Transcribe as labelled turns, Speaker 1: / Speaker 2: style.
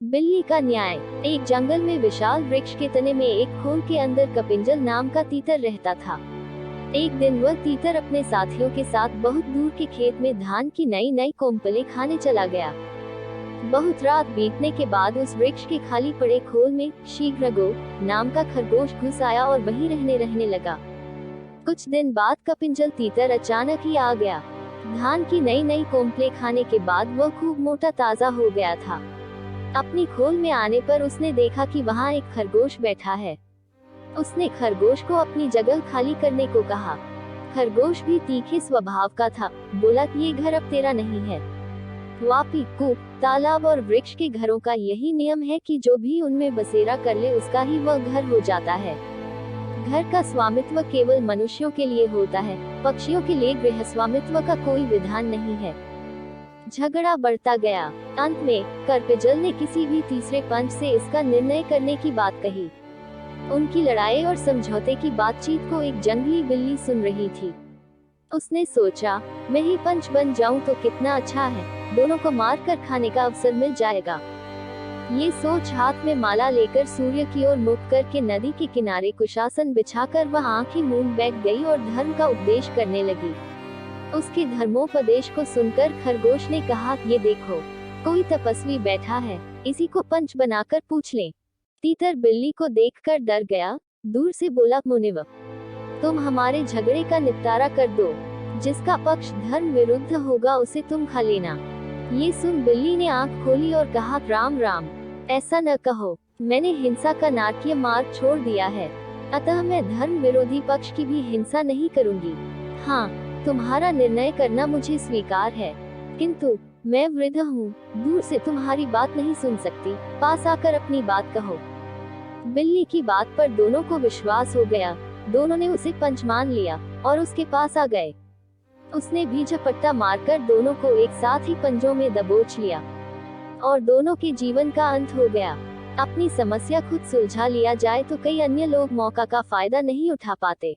Speaker 1: बिल्ली का न्याय। एक जंगल में विशाल वृक्ष के तने में एक खोल के अंदर कपिंजल नाम का तीतर रहता था। एक दिन वह तीतर अपने साथियों के साथ बहुत दूर के खेत में धान की नई नई कोम्पलें खाने चला गया। बहुत रात बीतने के बाद उस वृक्ष के खाली पड़े खोल में शीघ्रगो नाम का खरगोश घुस आया और वहीं रहने लगा। कुछ दिन बाद कपिंजल तीतर अचानक ही आ गया। धान की नई नई कोम्पलें खाने के बाद वह खूब मोटा ताजा हो गया था। अपनी खोल में आने पर उसने देखा कि वहाँ एक खरगोश बैठा है। उसने खरगोश को अपनी जगह खाली करने को कहा। खरगोश भी तीखे स्वभाव का था, बोला कि ये घर अब तेरा नहीं है। वापी, कूप, तालाब और वृक्ष के घरों का यही नियम है कि जो भी उनमें बसेरा कर ले उसका ही वह घर हो जाता है। घर का स्वामित्व केवल मनुष्यों के लिए होता है, पक्षियों के लिए गृह स्वामित्व का कोई विधान नहीं है। झगड़ा बढ़ता गया। अंत में करपेजल ने किसी भी तीसरे पंच से इसका निर्णय करने की बात कही। उनकी लड़ाई और समझौते की बातचीत को एक जंगली बिल्ली सुन रही थी। उसने सोचा, मैं ही पंच बन जाऊं तो कितना अच्छा है, दोनों को मार कर खाने का अवसर मिल जाएगा। ये सोच हाथ में माला लेकर सूर्य की ओर मुख करके नदी के किनारे कुशासन बिछाकर वह आंखें मूंद बैठ गई और धर्म का उपदेश करने लगी। उसके धर्मोपदेश को सुनकर खरगोश ने कहा, ये देखो, कोई तपस्वी बैठा है, इसी को पंच बनाकर पूछ लें। तीतर बिल्ली को देखकर डर गया, दूर से बोला, मुनिव, तुम हमारे झगड़े का निपटारा कर दो, जिसका पक्ष धर्म विरुद्ध होगा उसे तुम खा लेना। ये सुन बिल्ली ने आंख खोली और कहा, राम राम, ऐसा न कहो, मैंने हिंसा का नाटकीय मार्ग छोड़ दिया है, अतः मैं धर्म विरोधी पक्ष की भी हिंसा नहीं करूंगी। हाँ, तुम्हारा निर्णय करना मुझे स्वीकार है, किंतु मैं वृद्ध हूँ, दूर से तुम्हारी बात नहीं सुन सकती, पास आकर अपनी बात कहो। बिल्ली की बात पर दोनों को विश्वास हो गया। दोनों ने उसे पंच मान लिया और उसके पास आ गए। उसने भी झपट्टा मारकर दोनों को एक साथ ही पंजों में दबोच लिया और दोनों के जीवन का अंत हो गया। अपनी समस्या खुद सुलझा लिया जाए तो कई अन्य लोग मौका का फायदा नहीं उठा पाते।